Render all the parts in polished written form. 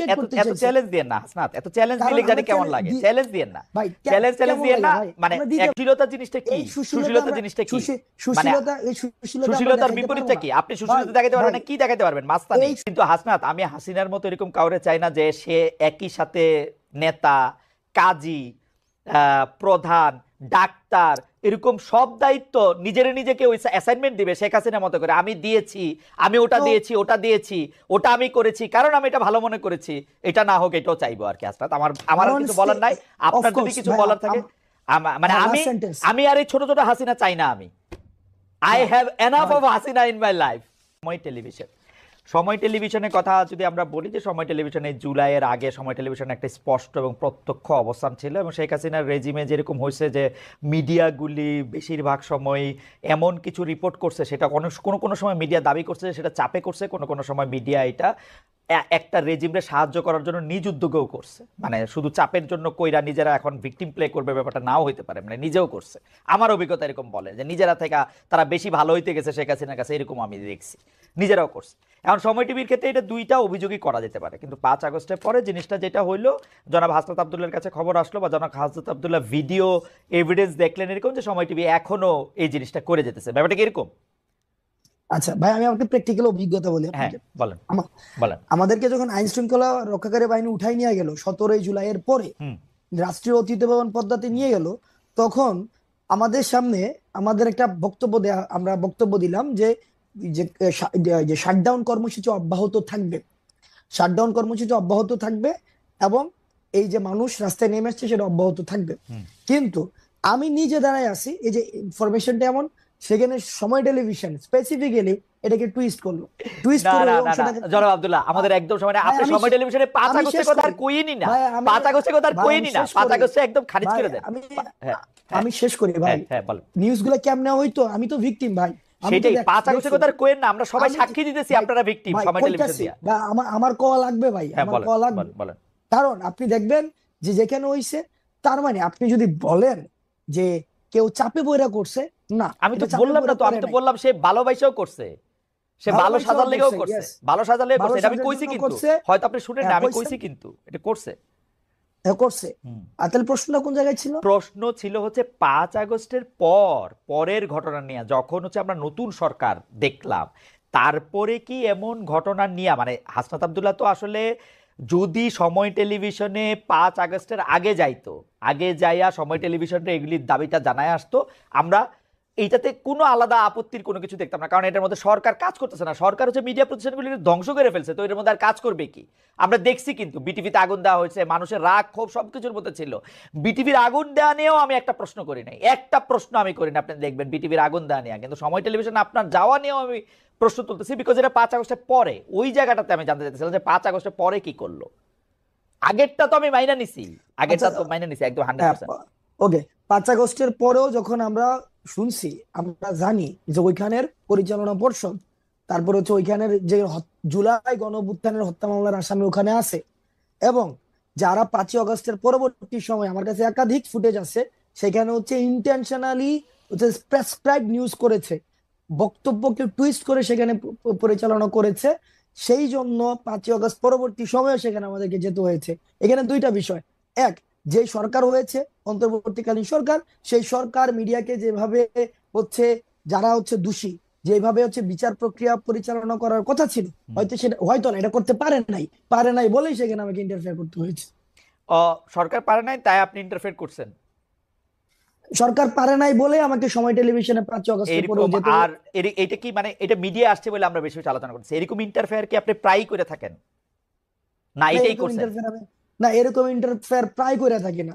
এত করতে এত চাইছে। চ্যালেঞ্জ দিয়ে না হাসনাত, এত চ্যালেঞ্জ কারণ দিলে জানি আমরা কেমন লাগে, চ্যালেঞ্জ চ্যালেঞ্জ দিয়ে না, ভাই চ্যালেঞ্জ কেমন দিয়ে লাগে না, ভাই, মানে আমরা দিতে সুশীলতা জিনিসটা কি, এই সুশীলতা সুশীলতা আমরা জিনিসটা কি, মানে সুশীলতা এই সুশীলতা আমরা সুশীলতার দেখাইতে পারবো বিপরীতটা না কি? আপনি ভাই। সুশীলতা দেখাতে পারবেন ভাই না, কি দেখাতে পারবেন? মাস্তানি। এই কিন্তু হাসনাত, আমি হাসিনার মতো এরকম কাউরে চাই না যে সে একই সাথে নেতা, কাজী, প্রধান, ডাক্তার, এরকম সব দায়িত্ব নিজেকে ওই অ্যাসাইনমেন্ট দিবে শেখ হাসিনার মতো করে, আমি দিয়েছি, আমি ওটা তো দিয়েছি, ওটা দিয়েছি, ওটা আমি করেছি কারণ আমি এটা ভালো মনে করেছি। এটা না হোক, এটাও চাইবো আর কি হাসনাত। আমার আর কারণ কিছু বলার নাই। আপনার যদি অফকোর্স কিছু ভাই বলার থাকে, মানে হ্যাঁ আমি লাস্ট সেন্টেন্স আমি আর এই ছোট ছোট হাসিনা চাই না। আমি আই না হ্যাভ এনাফ ভাই of Hasina in my life. সময় টেলিভিশন, সময় টেলিভিশনের কথা যদি আমরা বলি, যে সময় টেলিভিশনে জুলাইয়ের আগে সময় টেলিভিশনের একটা স্পষ্ট এবং প্রত্যক্ষ অবস্থান ছিল, এবং শেখ হাসিনার রেজিমে যেরকম হয়েছে যে মিডিয়াগুলি বেশিরভাগ সময় এমন কিছু রিপোর্ট করছে, সেটা কোনো কোনো সময় মিডিয়া দাবি করছে সেটা চাপে করছে, কোনো কোনো সময় মিডিয়া এটা একটা রেজিমরে সাহায্য করার জন্য নিজ উদ্যোগেও করছে, মানে শুধু চাপের জন্য কইরা নিজেরা এখন ভিকটিম প্লে করবে ব্যাপারটা নাও হইতে পারে, মানে নিজেও করছে। আমার অভিজ্ঞতা এরকম বলে যে নিজেরা থেকে তারা বেশি ভালো হইতে গেছে শেখ হাসিনার কাছে, এরকম আমি দেখছি, নিজেরাও করছে। এখন সময় টিভির ক্ষেত্রে এটা দুইটা অভিযোগই করা যেতে পারে, কিন্তু 5 আগস্টের পরে জিনিসটা যেটা হইলো, জনাব হাসনাত আবদুল্লাহর কাছে খবর আসলো, বা জনাব হাসনাত আবদুল্লাহ ভিডিও এভিডেন্স দেখলেন এরকম, যে সময় টিভি এখনো এই জিনিসটা করে যেতেছে, ব্যাপারটা কি এরকম? আচ্ছা ভাই আমি আমাকে প্র্যাকটিক্যাল অভিজ্ঞতা বলি হ্যাঁ, আপনাকে। বলেন আমা- বলেন। আমাদেরকে যখন আইন শৃঙ্খলা রক্ষাকারী বাহিনী উঠাই নিয়ে গেল 17 জুলাইয়ের পরে, হুম রাষ্ট্রীয় অতিথি ভবন পদ্মাতে হুম নিয়ে গেল, তখন আমাদের সামনে আমাদের একটা বক্তব্য দেয়া, আমরা বক্তব্য দিলাম যে যে যে শাটডাউন কর্মসূচি অব্যাহত থাকবে, শাটডাউন কর্মসূচি অব্যাহত থাকবে, এবং এই যে মানুষ রাস্তায় নেমে আসছে সেটা অব্যাহত থাকবে। হুম। কিন্তু আমি নিজে দাঁড়ায় আছি, এই যে ইনফরমেশনটা এমন, সেখানে সময় টেলিভিশন স্পেসিফিক্যালি এটাকে টুইস্ট করলো, টুইস্ট না করে না ওই না না, অংশটাকে। জনাব আব্দুল্লাহ, আমাদের একদম সময় না। ভাই আপনি আমি সময় টেলিভিশনে 5 আমি আগস্টের শেষ কথা আর করি কইনি না, ভাই, আমি 5 আগস্টের কথা আর ভাই আমি কইনি না, শেষ 5 করি আগস্টে একদম খারিজ ভাই, করে দেন। আমি হ্যাঁ হ্যাঁ আমি শেষ করি হ্যাঁ ভাই। হ্যাঁ, বলেন। নিউজ গুলা কেমনে হইতো, আমি তো ভিকটিম ভাই, আমি তো সেটাই, 5 আগস্টের দেখছি কথা আর কইেন না, আমরা সবাই আমি সাক্ষী দিতেছি ভাই আপনারা ভিকটিম ভাই সময় টেলিভিশন কইতাছি দিয়া। বা আমার আমার কল লাগবে ভাই, হ্যাঁ আমার বলেন কল লাগবে। বলেন বলেন। কারণ আপনি দেখবেন যে যেখানে হইছে, তার মানে আপনি যদি বলেন যে কেউ চাপে বইরা করছে, না, আমি তো এটা চাপে বললাম না, বইরা তো আমি করে তো নাই, বললাম সে ভালোবাসাও করছে, সে ভালো ভালোবাসাও সাজার লেগেও করছে, করছে, ইয়েস, ভালো সাজার লেগে ভালো করছে, এটা আমি সাজার কইছি, জন্য কিন্তু করছে, হয়তো আপনি শুনেন না, আমি কইছে, কইছি কিন্তু এটা করছে। করছে। হুম। আর তাহলে প্রশ্নটা কোন জায়গায় ছিল? প্রশ্ন ছিল হচ্ছে 5 আগস্টের পরের ঘটনা নিয়ে, যখন হচ্ছে আমরা নতুন সরকার দেখলাম, তারপরে কি এমন ঘটনা নিয়ে, মানে হাসনাত আবদুল্লাহ তো আসলে যদি সময় টেলিভিশনে 5 আগস্টের আগে যাইতো, আগে যাইয়া সময় টেলিভিশনে এগুলির দাবিটা জানায় আসতো, আমরা এইটাতে কোনো আলাদা আপত্তির কোনো কিছু দেখতাম না, কারণ এটার মধ্যে সরকার কাজ করতেছে না, সরকার হচ্ছে মিডিয়া প্রতিষ্ঠানগুলি ধ্বংস করে ফেলছে, তো এর মধ্যে আর কাজ করবে কি? আমরা দেখছি কিন্তু বিটিভিতে আগুন দেওয়া হয়েছে, মানুষের রাগ ক্ষোভ সবকিছুর মধ্যে ছিল। বিটিভির আগুন দেওয়া নিয়েও আমি একটা প্রশ্ন করি নাই, একটা প্রশ্ন আমি করি না, আপনি দেখবেন বিটিভির আগুন দেওয়া নিয়ে, কিন্তু সময় টেলিভিশন আপনার যাওয়া নিয়েও আমি প্রশ্ন তুলতেছি, বিকজ এটা 5 আগস্টের পরে, ওই জায়গাটাতে আমি জানতে চাইছিলাম যে 5 আগস্টের পরে কি করলো। আগেরটা তো আমি মাইনা নিছি, আগেরটা তো মাইনা নিছি একদম 100%। ওকে, 5 আগস্টের পরেও যখন আমরা শুনছি, আমরা জানি যে ওইখানের পরিচালনা পর্ষদ, তারপর হচ্ছে ওইখানের যে জুলাই গণ অভ্যুত্থানের হত্যা মামলার আসামি ওখানে আছে, এবং যারা 5 আগস্টের পরবর্তী সময়, আমার কাছে একাধিক ফুটেজ আছে, সেখানে হচ্ছে ইন্টেনশনালি হচ্ছে প্রেসক্রাইব নিউজ করেছে, বক্তব্যকে টুইস্ট করে সেখানে পরিচালনা করেছে, সেই জন্য 5 আগস্ট পরবর্তী সময়ে সেখানে আমাদেরকে যেতে হয়েছে। এখানে দুইটা বিষয়, এক, যে সরকার হয়েছে অন্তর্বর্তীকালীন সরকার, সেই সরকার মিডিয়াকে যেভাবে হচ্ছে, যারা হচ্ছে দোষী, যেভাবে হচ্ছে বিচার প্রক্রিয়া পরিচালনা করার কথা ছিল, হয়তো সেটা হয়তো না, এটা করতে পারে নাই বলেই সেখানে আমাকে ইন্টারফেয়ার করতে হয়েছে। সরকার পারে নাই তাই আপনি ইন্টারফেয়ার করছেন সরকার পারে নাই বলে আমাকে সময় টেলিভিশনে 5 আগস্টের পরেও এরকম? যেতে। আর এটা কি মানে এটা মিডিয়া আসছে বলে আমরা বেশি বেশি আলোচনা করছি, এরকম ইন্টারফেয়ার কি আপনি প্রায়ই করে থাকেন, না না এটাই এরকম করছেন? ইন্টারফেয়ার আমি, না এরকম ইন্টারফেয়ার প্রায় করে থাকি না,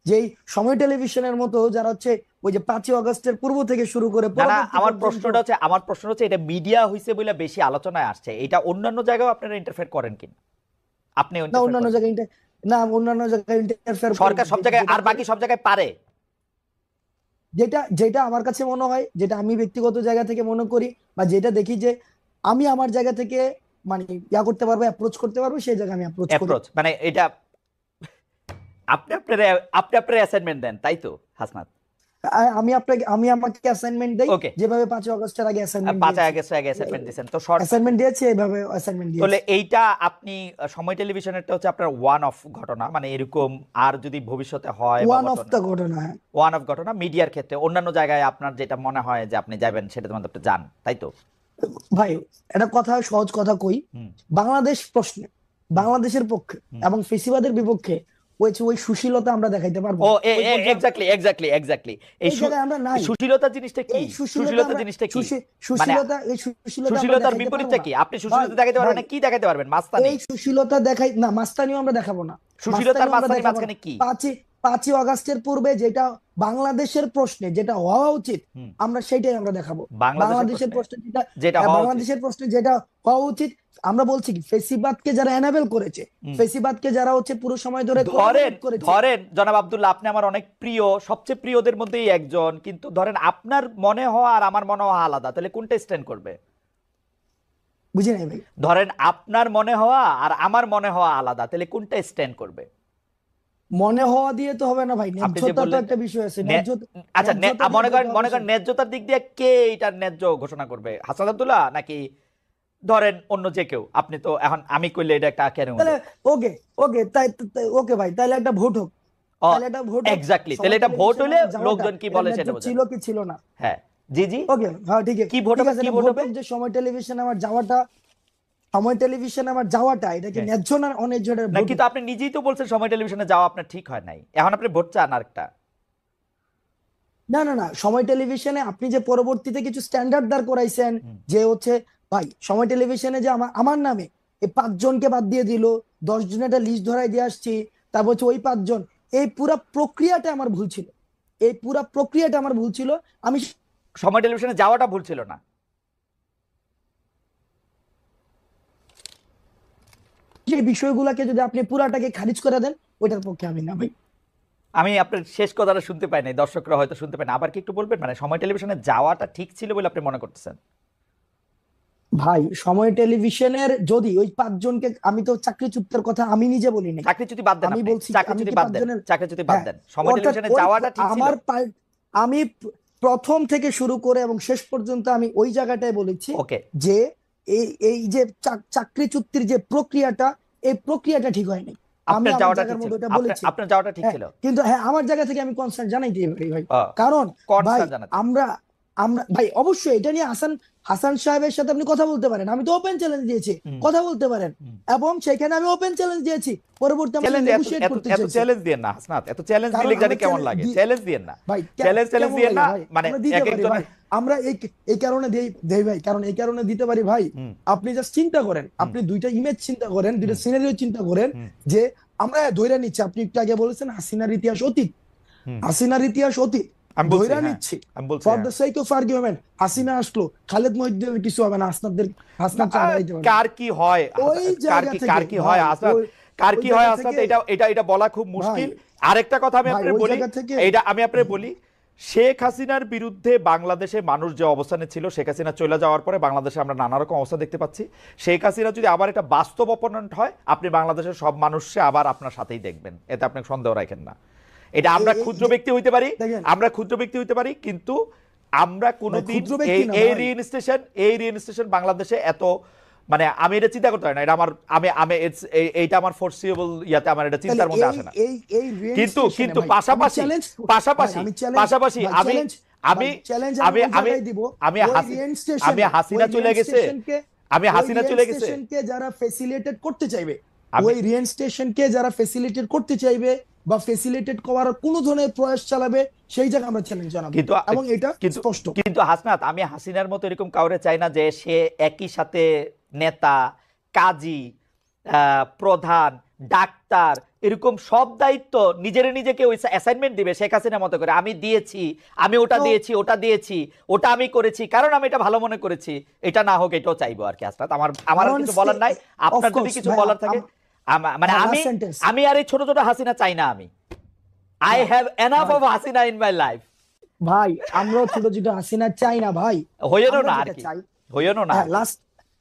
যেই সময় টেলিভিশনের মতো যারা হচ্ছে ওই যে 5 আগস্টের পূর্ব থেকে শুরু করে না না, পরবর্তী পর্যন্ত। আমার প্রশ্নটা হচ্ছে এটা মিডিয়া হইছে বলে বেশি আলোচনায় আসছে, এটা অন্যান্য জায়গায় আপনারা ইন্টারফেয়ার করেন কিনা? আপনি না ইন্টারফেয়ার অন্যান্য করেন? জায়গায় না অন্যান্য জায়গায় ইন্টারফেয়ার করি সরকার না, সব জায়গায়, যেটা আর বাকি সব জায়গায় পারে? যেটা যেটা আমার কাছে মনে হয়, যেটা আমি ব্যক্তিগত জায়গা থেকে মনে করি, বা যেটা দেখি যে আমি আমার জায়গা থেকে মানে করতে পারবো, অ্যাপ্রোচ করতে পারবো, সেই জায়গায় আমি অ্যাপ্রোচ করি। অ্যাপ্রোচ মানে এটা আপনি আপনার অ্যাসাইনমেন্ট দেন, তাই তো হাসনাত? আমাকে অ্যাসাইনমেন্ট দেই, ওকে, যেভাবে 5ই আগস্টের আগে অ্যাসাইনমেন্ট 5 আগস্ট দিয়েছি, আগে অ্যাসাইনমেন্ট দিয়েছেন তো শর্ট। অ্যাসাইনমেন্ট দিয়েছি, এইভাবে অ্যাসাইনমেন্ট তাহলে দিয়েছি। এইটা আপনি সময় টেলিভিশনেরটা হচ্ছে আপনার ওয়ান অফ ঘটনা, মানে এরকম আর যদি ভবিষ্যতে হয় বা ওয়ান অফ ঘটনা, দ্য ঘটনা, হ্যাঁ। ওয়ান অফ ঘটনা মিডিয়ার ক্ষেত্রে অন্যান্য জায়গায় আপনার যেটা মনে হয় যে আপনি যাবেন সেটাতে মধ্যে আপনি যান, তাই তো? ভাই, এটা কথা, সহজ কথা কই, হুম বাংলাদেশ প্রশ্নে হুম বাংলাদেশের পক্ষে হুম। এবং ফেসিবাদের বিপক্ষে ওই সুশীলতা আমরা দেখাইতে পারবো ও না ওই পর্যায়ে। Exactly exactly exactly. এই এই জায়গায় আমরা নাই। সুশীলতা জিনিসটা কি? এই সুশীলতা সুশীলতা আমরা জিনিসটা কি? সুশী- মানে সুশীলতা এই সুশীলতা আমরা সুশীলতার দেখাইতে পারবো বিপরীতটা না। কি? আপনি ভাই, সুশীলতা দেখাতে পারবেন ভাই, না, কি দেখাতে পারবেন? মাস্তানি? এই সুশীলতা দেখাই না, মাস্তানিও আমরা দেখাবো না। সুশীলতার মাস্তানিও আমরা মাস্তানি দেখাবো না। মাঝখানে কি? 5ই আগস্টের পূর্বে যেটা বাংলাদেশের প্রশ্নে যেটা হওয়া উচিত, হুম, আমরা সেইটাই আমরা দেখাবো। বাংলাদেশের বাংলাদেশের প্রশ্নে প্রশ্নে যেটা, যেটা হ্যাঁ, হওয়া উচিত। বাংলাদেশের প্রশ্নে যেটা হওয়া উচিত, আমরা বলছি কি, ফেসিবাদকে যারা এনাবেল করেছে, হুম। ফেসিবাদকে যারা হচ্ছে পুরো সময় ধরে ধরেন collaborate করেছে। ধরেন জনাব আব্দুল্লাহ, আপনি আমার অনেক প্রিয়, সবচেয়ে প্রিয়দের মধ্যেই একজন, কিন্তু ধরেন আপনার মনে হওয়া আর আমার মনে হওয়া আলাদা, তাহলে কোনটা স্ট্যান্ড করবে? বুঝি নাই ভাই। ধরেন আপনার মনে হওয়া আর আমার মনে হওয়া আলাদা, তাহলে কোনটা স্ট্যান্ড করবে? মনে হওয়া দিয়ে তো হবে না ভাই, আপনি যে ন্যায্যতা তো বললেন একটা বিষয় আছে, ন্যা- আচ্ছা, ন্যায্যতা দিয়ে মনে তো করেন এটা মনে অবশ্যই। করেন ন্যায্যতার দিক দিয়ে কে এটার ন্যায্য ঘোষণা করবে? হাসান আব্দুল্লাহ নাকি ধরেন অন্য যে কেউ? আপনি তো এখন আমি কইলে এটা একটা কেন হলো? তাহলে ওকে, ওকে, ওকে ভাই, তাহলে একটা ভোট হোক, তাহলে একটা ভোট হোক। এক্স্যাক্টলি, তাহলে সময় এটা ভোট টেলিভিশনে হলে আমার যাওয়াটা লোকজন কি এটা বলে ন্যায্য সেটা বোঝেন। ছিল কি ছিল না? হ্যাঁ, জি জি। ওকে, হ্যাঁ, ঠিক কি ভোট ঠিক হবে? আছে, কি এটা ভোট ভোট হবে? হোক যে সময় টেলিভিশনে আমার যাওয়াটা, সময় টেলিভিশনে আমার যাওয়াটা, এটা কি হ্যাঁ। ন্যায্য না অন্যায্য, এটা না, ভোট কিন্তু হোক। আপনি নিজেই তো বলছেন সময় টেলিভিশনে যাওয়া আপনার ঠিক হয় নাই, এখন আপনি ভোট চান আরেকটা। না, না, না, সময় টেলিভিশনে আপনি যে পরবর্তীতে কিছু স্ট্যান্ডার্ড দাঁড় করাইছেন, হুম। যে হচ্ছে, ভাই, সময় টেলিভিশনে যে আমার আমার নামে এই 5জনকে বাদ দিয়ে দিল, 10 জনের একটা লিস্ট ধরাই দিয়ে আসছি, তারপর হচ্ছে ওই 5জন, এই পুরা প্রক্রিয়াটা আমার ভুল ছিল, এই পুরা প্রক্রিয়াটা আমার ভুল ছিল। আমি সময় টেলিভিশনে যাওয়াটা ভুল ছিল না? সেই বিষয়গুলোকে যদি আপনি পুরাটাকে খারিজ করে দেন, ওইটার পক্ষে আমি না ভাই। আমি আপনার শেষ কথাটা শুনতে পাই নাই, দর্শকরা হয়তো শুনতে পায় না, আবার কি একটু বলবেন? মানে সময় টেলিভিশনে যাওয়াটা ঠিক ছিল বলে আপনি মনে করতেছেন? ভাই, সময় টেলিভিশনের যদি ওই 5জনকে, আমি তো চাকরিচ্যুতের কথা আমি নিজে বলি নাই, চাকরিচ্যুতি বাদ দেন, আমি আপনি বলছি আমি চাকরিচ্যুতি কি বাদ দেন, 5জনের, চাকরিচ্যুতি বাদ হ্যাঁ, দেন, সময় অর্থাৎ টেলিভিশনে ওই যাওয়াটা ঠিক ছিল? আমার আমি প্রথম থেকে শুরু করে এবং শেষ পর্যন্ত আমি ওই জায়গাটায় বলেছি ওকে, যে এই যে চাকরিচ্যুতির যে প্রক্রিয়াটা, এই প্রক্রিয়াটা ঠিক হয়নি। আমি আপনার আমার যাওয়াটা ঠিক জায়গার ছিল, মধ্যে ওটা আপনার বলেছি। আপনার যাওয়াটা ঠিক হ্যাঁ, ছিল। কিন্তু হ্যাঁ, আমার জায়গা থেকে আমি কনসার্ন জানাইতে পারি ভাই, আহ, কারণ ভাই, কনসার্ন জানাতে। আমরা আমরা ভাই, অবশ্যই এটা নিয়ে হাসান হাসান সাহেবের সাথে আপনি কথা বলতে পারেন, আমি তো ওপেন চ্যালেঞ্জ দিয়েছি, হুম, কথা বলতে পারেন, হুম। এবং সেখানে আমি ওপেন চ্যালেঞ্জ দিয়েছি, পরবর্তী আমরা চ্যালেঞ্জ, এত নেগোশিয়েট এত করতে এত চাইছি। চ্যালেঞ্জ দিয়েন না হাসনাত, এত চ্যালেঞ্জ কারণ দিলে জানি আমরা কেমন চ্যালেঞ্জ লাগে। চ্যালেঞ্জ দিয়েন না, ভাই, চ্যালেঞ্জ কেমন দিয়েন লাগে না, ভাই, মানে আমরা দিতে এক পারি একজনের। ভাই, আমরা এই কারণে দেই ভাই, কারণ এই কারণে দিতে পারি ভাই। হুম আপনি জাস্ট চিন্তা করেন, হুম আপনি দুইটা ইমেজ চিন্তা করেন, দুইটা হুম সিনারিও চিন্তা করেন, হুম যে আমরা ধইরা নিচ্ছি, আপনি একটু আগে বলেছেন হাসিনার ইতিহাস অতীত, হুম। হাসিনার ইতিহাস অতীত, আমি বলছি, ধইরা হ্যাঁ, নিচ্ছি আমি বলছি, ফর হ্যাঁ। The sake of argument, Hasina আসলো, খালেদ মহিউদ্দিনের কিছু হবে না, হাসনাত চা দাঁড়াইতে পারবে না। কার কি হয়, ওই জায়গা থেকে কার কি হয় ভাই, হাসনাত, কার ওই কি হয় জায়গা হাসনাত, থেকে এটা এটা এটা বলা খুব মুশকিল। আরেকটা কথা আমি ভাই, আপনাকে ওই বলি, জায়গা থেকে এইটা আমি আপনাকে বলি, শেখ হাসিনার বিরুদ্ধে বাংলাদেশে মানুষ যে অবস্থানে ছিল, শেখ হাসিনা চলে যাওয়ার পরে বাংলাদেশে আমরা নানা রকম অবস্থা দেখতে পাচ্ছি। শেখ হাসিনা যদি আবার একটা বাস্তব অপোনেন্ট হয়, আপনি বাংলাদেশের সব মানুষকে আবার আপনার সাথেই দেখবেন, এতে আপনি সন্দেহ রাখেন না। এটা আমরা ক্ষুদ্র ব্যক্তি হইতে পারি, দেখেন, আমরা ক্ষুদ্র ব্যক্তি হইতে পারি, কিন্তু আমরা কোনোদিন ক্ষুদ্র ব্যক্তি না এই ভাই। রিইনস্টেশন বাংলাদেশে এত, মানে আমি এটা চিন্তা করতে পারি না, এটা আমার, আমি আমি এইটা আমার ফোরসিয়েবল ইয়াতে আমার এটা চিন্তার মধ্যে আসে না। কিন্তু কিন্তু পাশাপাশি পাশাপাশি পাশাপাশি আমি আমি আমি আমি আমি আমি হাসিনা চলে গেছে, আমি হাসিনা চলে গেছে, যারা ফেসিলিটেট করতে চাইবে, আমি- ওই রিইনস্টেশনকে যারা ফেসিলিটেট করতে চাইবে বা ফেসিলিটেট করার কোন ধরনের প্রয়াস চালাবে, সেই জায়গায় আমরা চ্যালেঞ্জ জানাবো, কিন্তু এবং এটা কিন্তু স্পষ্ট। কিন্তু হাসনাত, আমি হাসিনার মতো এরকম কাউরে চাই না যে সে একই সাথে নেতা, কাজী, প্রধান, ডাক্তার, এরকম সব দায়িত্ব নিজেকে ওই অ্যাসাইনমেন্ট দিবে শেখ হাসিনার মতো করে। আমি দিয়েছি, আমি ওটা দিয়েছি, ওটা দিয়েছি, ওটা আমি করেছি, কারণ আমি এটা ভালো মনে করেছি, এটা না হোক, এটাও চাইবো আর কি হাসনাত। আমার আর কিছু বলার নাই, আপনার যদি কিছু বলার থাকে। মানে আমি আমি আর এই ছোট ছোট হাসিনা চাই না, আমি I have enough of Hasina in my life. ভাই, আমরাও ছোট ছোট হাসিনা চাই না ভাই, হইও না আমরা আর যেটা কি, চাই, হইও না আর কি। লাস্ট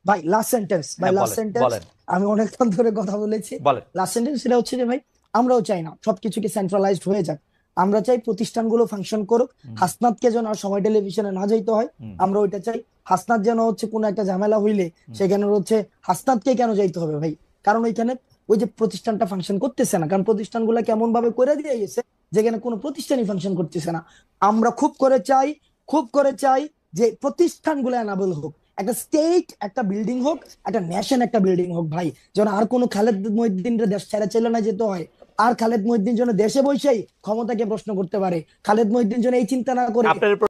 ভাই, লাস্ট সেন্টেন্স ভাই, হ্যাঁ, লাস্ট বলেন, সেন্টেন্স, বলেন, আমি অনেকক্ষণ ধরে কথা বলেছি, বলেন। লাস্ট সেন্টেন্স সেটা হচ্ছে যে ভাই, আমরাও চাই না সবকিছু কি সেন্ট্রালাইজড হয়ে যাক, আমরা চাই প্রতিষ্ঠানগুলো ফাংশন করুক, হুম, হাসনাতকে যেন আর সময় টেলিভিশনে না যাইতে হয়, হুম, আমরা ওইটা চাই। হাসনাত যেন হচ্ছে কোনো একটা ঝামেলা হইলে হুম। সেখানে হচ্ছে হাসনাতকে কেন যাইতে হবে ভাই? কারণ ওইখানে ওই যে প্রতিষ্ঠানটা ফাংশন করতেছে না, কারণ প্রতিষ্ঠানগুলো কেমন ভাবে করে দিয়ে গেছে যেখানে কোনো প্রতিষ্ঠানই ফাংশন করতেছে না। আমরা খুব করে চাই যে প্রতিষ্ঠানগুলো এনাবেল হোক, একটা স্টেট একটা বিল্ডিং হোক, একটা ন্যাশন একটা বিল্ডিং হোক ভাই, যেন আর কোনো খালেদ মহিউদ্দিনের দেশ ছেড়ে চলে না যেতে হয়। আর খালেদ মহিউদ্দিন যেন দেশে বসেই ক্ষমতাকে প্রশ্ন করতে পারে, খালেদ মহিউদ্দিন যেন এই চিন্তা না করে আপনার